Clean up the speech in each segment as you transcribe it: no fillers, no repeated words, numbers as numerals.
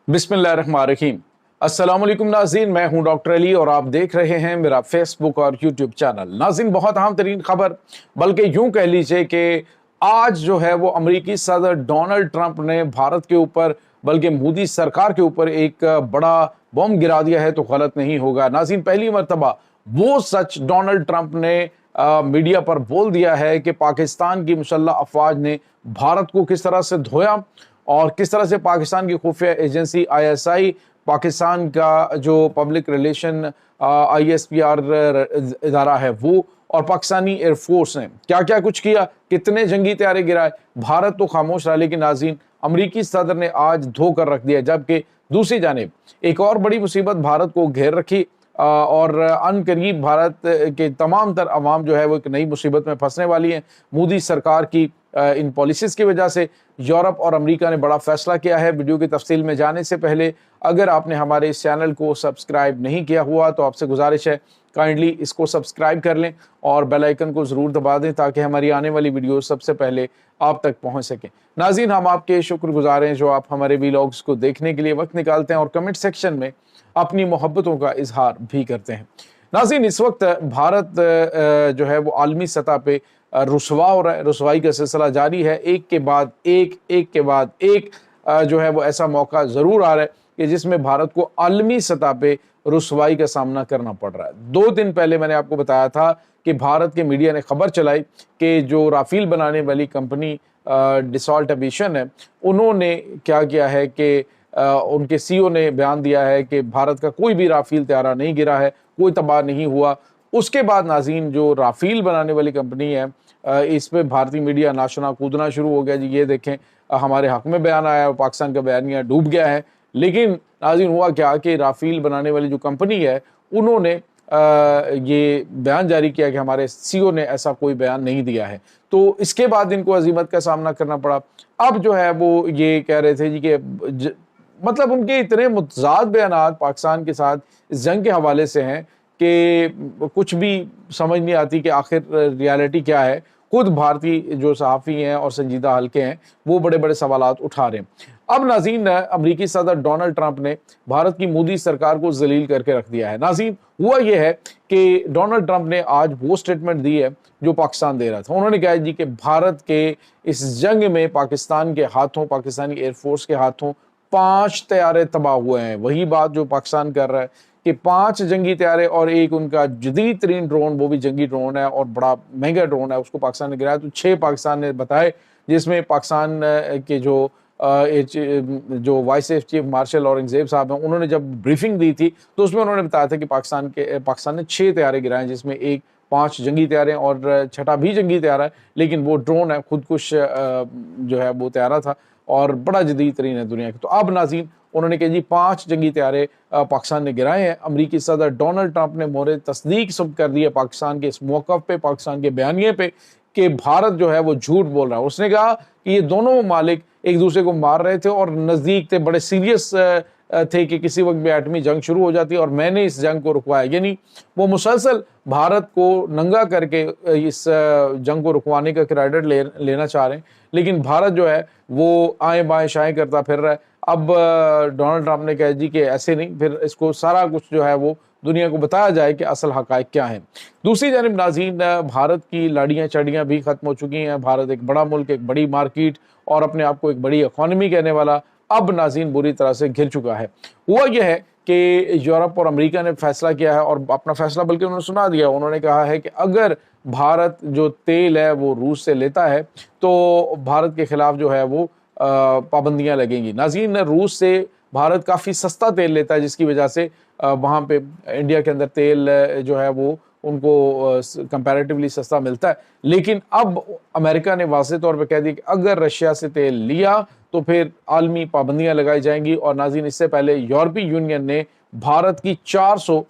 बिस्मिल्लाहिर्रहमानिर्रहीम। अस्सलाम वालेकुम नाज़रीन, मैं हूं डॉक्टर अली और आप देख रहे हैं मेरा फेसबुक और यूट्यूब चैनल। नाज़रीन, बहुत अहम तरीन खबर, बल्कि यूं कह लीजिए कि आज जो है वो अमरीकी सदर डोनाल्ड ट्रंप ने भारत के ऊपर, बल्कि मोदी सरकार के ऊपर एक बड़ा बम गिरा दिया है तो गलत नहीं होगा। नाज़रीन, पहली मर्तबा वो सच डोनाल्ड ट्रंप ने मीडिया पर बोल दिया है कि पाकिस्तान की मुसल्लह अफवाज ने भारत को किस तरह से धोया और किस तरह से पाकिस्तान की खुफिया एजेंसी आईएसआई, पाकिस्तान का जो पब्लिक रिलेशन आईएसपीआर इदारा है वो, और पाकिस्तानी एयरफोर्स ने क्या क्या कुछ किया, कितने जंगी तैयारे गिराए। भारत तो खामोश रहा, लेकिन नाज़रीन अमरीकी सदर ने आज धोकर रख दिया। जबकि दूसरी जानिब एक और बड़ी मुसीबत भारत को घेर रखी और अन करीब भारत के तमाम तर अवाम जो है वो एक नई मुसीबत में फंसने वाली है। मोदी सरकार की इन पॉलिसीज़ की वजह से यूरोप और अमेरिका ने बड़ा फैसला किया है। वीडियो की तफसील में जाने से पहले अगर आपने हमारे इस चैनल को सब्सक्राइब नहीं किया हुआ तो आपसे गुजारिश है काइंडली इसको सब्सक्राइब कर लें और बेल आइकन को ज़रूर दबा दें ताकि हमारी आने वाली वीडियो सबसे पहले आप तक पहुंच सकें। नाज़रीन, हम आपके शुक्रगुजार हैं जो आप हमारे वीलॉग्स को देखने के लिए वक्त निकालते हैं और कमेंट सेक्शन में अपनी मोहब्बतों का इजहार भी करते हैं। नाज़रीन, इस वक्त भारत जो है वो आलमी सतह पे रुसवा हो रहा है, रुसवाई का सिलसिला जारी है। एक के बाद एक जो है वो ऐसा मौका ज़रूर आ रहा है कि जिसमें भारत को आलमी सतह पे रुसवाई का सामना करना पड़ रहा है। 2 दिन पहले मैंने आपको बताया था कि भारत के मीडिया ने खबर चलाई कि जो राफेल बनाने वाली कंपनी डसॉल्ट एविएशन है, उन्होंने क्या किया है कि उनके सीईओ ने बयान दिया है कि भारत का कोई भी राफेल तैयारा नहीं गिरा है, कोई तबाह नहीं हुआ। उसके बाद नाज़रीन जो राफेल बनाने वाली कंपनी है, इस पे भारतीय मीडिया नाचना कूदना शुरू हो गया। जी ये देखें, हमारे हक में बयान आया, पाकिस्तान का बयानिया डूब गया है। लेकिन नाज़रीन हुआ क्या कि राफेल बनाने वाली जो कंपनी है उन्होंने ये बयान जारी किया कि हमारे सीईओ ने ऐसा कोई बयान नहीं दिया है। तो इसके बाद इनको अजीमत का सामना करना पड़ा। अब जो है वो ये कह रहे थे जी कि मतलब उनके इतने मुतज़ाद बयानात पाकिस्तान के साथ इस जंग के हवाले से हैं कि कुछ भी समझ नहीं आती कि आखिर रियलिटी क्या है। खुद भारतीय जो सहाफ़ी हैं और संजीदा हल्के हैं वो बड़े बड़े सवालात उठा रहे हैं। अब नाज़रीन अमरीकी सदर डोनाल्ड ट्रंप ने भारत की मोदी सरकार को जलील करके रख दिया है। नाज़रीन हुआ ये है कि डोनाल्ड ट्रंप ने आज वो स्टेटमेंट दी है जो पाकिस्तान दे रहा था। उन्होंने कहा जी कि भारत के इस जंग में पाकिस्तान के हाथों, पाकिस्तानी एयरफोर्स के हाथों 5 तैयारे तबाह हुए हैं। वही बात जो पाकिस्तान कर रहा है कि 5 जंगी तैयारे और एक उनका जदीद तरीन ड्रोन, वो भी जंगी ड्रोन है और बड़ा महंगा ड्रोन है, उसको पाकिस्तान ने गिराया। तो 6 पाकिस्तान ने बताए, जिसमें पाकिस्तान के जो वाइस चीफ मार्शल औरंगजेब साहब हैं, उन्होंने जब ब्रीफिंग दी थी तो उसमें उन्होंने बताया था कि पाकिस्तान ने 6 तैयारे गिराए, जिसमें एक 5 जंगी तैयारे और छठा भी जंगी तैयारा है, लेकिन वो ड्रोन है, खुदकुश जो है वो तैयारा था और बड़ा जदीद तरीन है दुनिया की। तो अब नाज़रीन उन्होंने कहा जी 5 जंगी तैयारे पाकिस्तान ने गिराए हैं। अमरीकी सदर डोनाल्ड ट्रंप ने मोहर तस्दीक सब कर दी है पाकिस्तान के इस मौक़िफ़ पे, पाकिस्तान के बयानिए पे कि भारत जो है वो झूठ बोल रहा है। उसने कहा कि ये दोनों ममालिक एक दूसरे को मार रहे थे और नज़दीक थे, बड़े सीरियस थे कि किसी वक्त भी एटमी जंग शुरू हो जाती है और मैंने इस जंग को रुकवाया। यानी वो मुसलसल भारत को नंगा करके इस जंग को रुकवाने का क्रेडिट लेना चाह रहे हैं, लेकिन भारत जो है वो आएँ बाएँ शाएँ करता फिर रहा है। अब डोनाल्ड ट्रंप ने कहा जी कि ऐसे नहीं, फिर इसको सारा कुछ जो है वो दुनिया को बताया जाए कि असल हक़ाइक़ क्या हैं। दूसरी जानिब नाज़रीन भारत की लाड़ियाँ चड़ियाँ भी ख़त्म हो चुकी हैं। भारत एक बड़ा मुल्क, एक बड़ी मार्केट और अपने आप को एक बड़ी इकॉनमी कहने वाला अब नाज़रीन बुरी तरह से घिर चुका है। हुआ यह है कि यूरोप और अमेरिका ने फैसला किया है और अपना फैसला बल्कि उन्होंने सुना दिया। उन्होंने कहा है कि अगर भारत जो तेल है वो रूस से लेता है तो भारत के ख़िलाफ़ जो है वो पाबंदियाँ लगेंगी। नाज़रीन रूस से भारत काफ़ी सस्ता तेल लेता है, जिसकी वजह से वहाँ पे इंडिया के अंदर तेल जो है वो उनको कंपैरेटिवली सस्ता मिलता है। लेकिन अब अमेरिका ने वाज़ेह तौर पे कह दिया कि अगर रशिया से तेल लिया तो फिर आलमी पाबंदियाँ लगाई जाएंगी। और नाज़रीन इससे पहले यूरोपीय यूनियन ने भारत की 400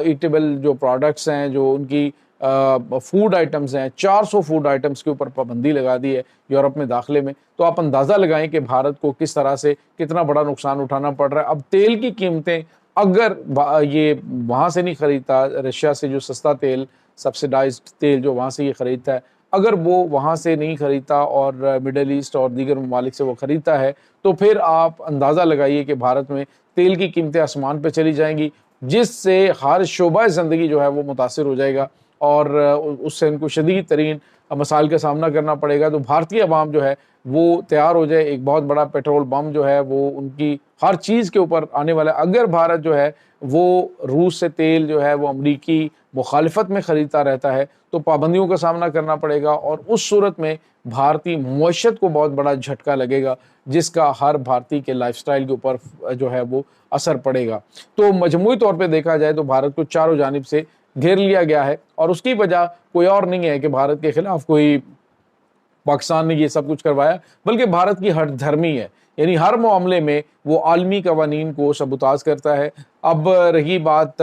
ईटेबल जो प्रोडक्ट्स हैं, जो उनकी फूड आइटम्स हैं, 400 फूड आइटम्स के ऊपर पाबंदी लगा दी है यूरोप में दाखिले में। तो आप अंदाज़ा लगाएं कि भारत को किस तरह से कितना बड़ा नुकसान उठाना पड़ रहा है। अब तेल की कीमतें अगर ये वहाँ से नहीं ख़रीदता, रशिया से जो सस्ता तेल, सब्सिडाइज्ड तेल जो वहाँ से ये ख़रीदता है, अगर वो वहाँ से नहीं ख़रीदता और मिडल ईस्ट और दीगर ममालिक से वो ख़रीदता है تو پھر آپ اندازہ لگائیے کہ بھارت میں تیل کی قیمتیں آسمان پہ چلی جائیں گی، جس سے ہر شعبہ زندگی جو ہے وہ متاثر ہو جائے گا اور اس سے ان کو شدید ترین مسائل کا سامنا کرنا پڑے گا۔ تو بھارتی عوام جو ہے وہ تیار ہو جائے، ایک بہت بڑا پیٹرول بم جو ہے وہ ان کی ہر چیز کے اوپر آنے والا ہے۔ اگر بھارت جو ہے وہ روس سے تیل جو ہے وہ امریکی مخالفت میں خریدتا رہتا ہے تو پابندیوں کا سامنا کرنا پڑے گا، اور اس صورت میں بھارتی معیشت کو بہت بڑا جھٹکا لگے گا، جس کا ہر بھارتی کے لائف سٹائل کے اوپر جو ہے وہ اثر پڑے گا۔ تو مجموعی طور پہ دیکھا جائے تو بھارت کو چاروں جانب سے گھیر لیا گیا ہے، اور اس کی وجہ کوئی اور نہیں ہے کہ بھارت کے خلاف کوئی پاکستان نے یہ سب کچھ کروایا، بلکہ بھارت کی ہٹ دھرمی ہے، یعنی ہر معاملے میں وہ عالمی قوانین کو سبوتاژ کرتا ہے۔ اب رہی بات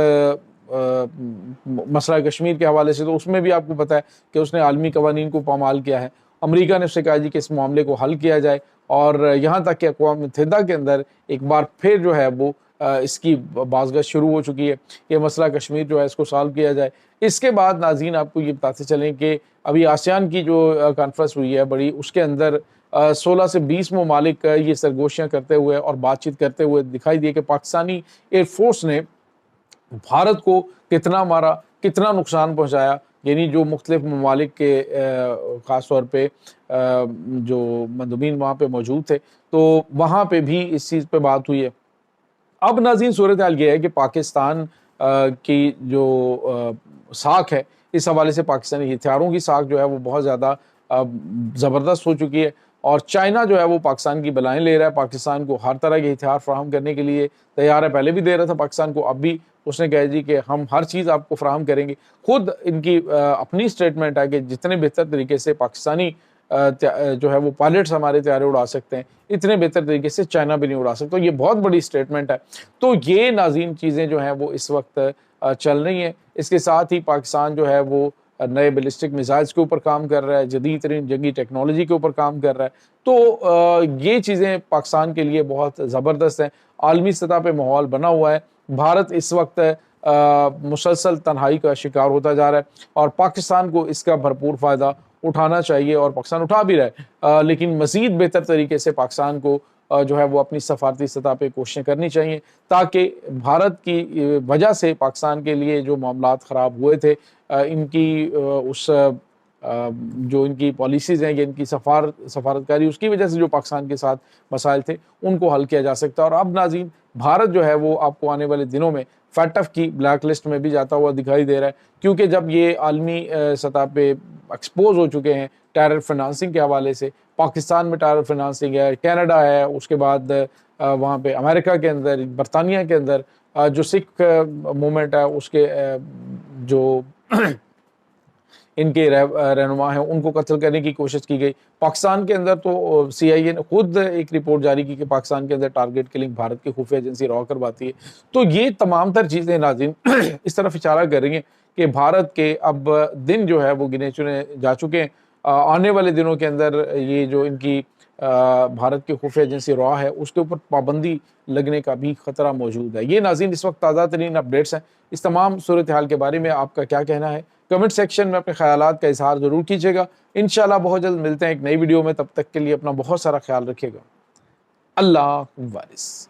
مسئلہ کشمیر کے حوالے سے، تو اس میں بھی آپ کو پتہ ہے کہ اس نے عالمی قوانین کو پامال کیا ہے۔ امریکہ نے اس سے کہا جی کہ اس معاملے کو حل کیا جائے، اور یہاں تک کہ اقوام متحدہ کے اندر ایک بار پھر جو ہے وہ اس کی بازگشت شروع ہو چکی ہے کہ مسئلہ کشمیر جو ہے اس کو سالو کیا جائے۔ اس کے بعد ناظرین آپ کو یہ بتاتے چلیں کہ ابھی آسیان کی جو کانفرنس ہوئی ہے بڑی، اس کے اندر 16 سے 20 ممالک یہ سرگوشیاں کرتے ہوئے اور بات چیت کرتے ہوئے دکھائی دیے کہ پاکستانی ایئر فورس نے بھارت کو کتنا مارا، کتنا نقصان پہنچایا، یعنی جو مختلف ممالک کے خاص طور پہ جو مندوبین وہاں پہ موجود تھے تو وہاں پہ بھی اس چیز پہ بات ہوئی ہے۔ اب ناظرین صورتحال یہ ہے کہ پاکستان کی جو ساکھ ہے، اس حوالے سے پاکستانی ہتھیاروں کی ساکھ جو ہے وہ بہت زیادہ زبردست ہو چکی ہے، اور چائنا جو ہے وہ پاکستان کی بلائیں لے رہا ہے، پاکستان کو ہر طرح کے ہتھیار فراہم کرنے کے لیے تیار ہے۔ پہلے بھی دے رہا تھا پاکستان کو، اب بھی اس نے کہا جی کہ ہم ہر چیز آپ کو فراہم کریں گے۔ خود ان کی اپنی سٹیٹمنٹ ہے کہ جتنے بہتر طریقے سے پاکستانی جو ہے وہ پائلٹس ہمارے طیارے اڑا سکتے ہیں، اتنے بہتر طریقے سے چائنا بھی نہیں اڑا سکتا۔ یہ بہت بڑی سٹیٹمنٹ ہے۔ تو یہ ناظرین چیزیں جو ہیں وہ اس وقت چل رہی ہیں۔ اس کے ساتھ ہی پاکستان جو ہے وہ نئے بیلسٹک میزائلز کے اوپر کام کر رہا ہے، جدید ترین جنگی ٹیکنالوجی کے اوپر کام کر رہا ہے۔ تو یہ چیزیں پاکستان کے لیے بہت زبردست ہیں۔ عالمی سطح پہ ماحول بنا ہوا ہے، بھارت اس وقت مسلسل تنہائی کا شکار ہوتا جا رہا ہے، اور پاکستان کو اس کا بھرپور فائدہ اٹھانا چاہیے، اور پاکستان اٹھا بھی رہا ہے، لیکن مزید بہتر طریقے سے پاکستان کو جو ہے وہ اپنی سفارتی سطح پہ کوششیں کرنی چاہیے، تاکہ بھارت کی وجہ سے پاکستان کے لیے جو معاملات خراب ہوئے تھے، ان کی اس جو ان کی پالیسیز ہیں یا ان کی سفارتکاری، اس کی وجہ سے جو پاکستان کے ساتھ مسائل تھے ان کو حل کیا جا سکتا ہے۔ اور اب ناظرین بھارت جو ہے وہ آپ کو آنے والے دنوں میں فیٹف کی بلیک لسٹ میں بھی جاتا ہوا دکھائی دے رہا ہے، کیونکہ جب یہ عالمی سطح پہ ایکسپوز ہو چکے ہیں ٹیرر فنانسنگ کے حوالے سے، پاکستان میں ٹیرر فنانسنگ ہے، کینیڈا ہے، اس کے بعد وہاں پہ امریکہ کے اندر، برطانیہ کے اندر جو سکھ موومنٹ ہے اس کے جو ان کے رہنما ہیں ان کو قتل کرنے کی کوشش کی گئی۔ پاکستان کے اندر تو CIA نے خود ایک رپورٹ جاری کی کہ پاکستان کے اندر ٹارگٹ کلنگ بھارت کی خفیہ ایجنسی را کرواتی ہے۔ تو یہ تمام تر چیزیں ناظرین اس طرف اشارہ کر رہی ہیں کہ بھارت کے اب دن جو ہے وہ گنے چنے جا چکے ہیں۔ آنے والے دنوں کے اندر یہ جو ان کی بھارت کی خفیہ ایجنسی را ہے اس کے اوپر پابندی لگنے کا بھی خطرہ موجود ہے۔ یہ ناظرین اس وقت تازہ ترین اپڈیٹس ہیں۔ اس تمام صورتحال کے بارے میں آپ کا کیا کہنا ہے؟ کمنٹ سیکشن میں اپنے خیالات کا اظہار ضرور کیجیے گا۔ انشاءاللہ بہت جلد ملتے ہیں ایک نئی ویڈیو میں، تب تک کے لیے اپنا بہت سارا خیال رکھیے گا۔ اللہ حافظ۔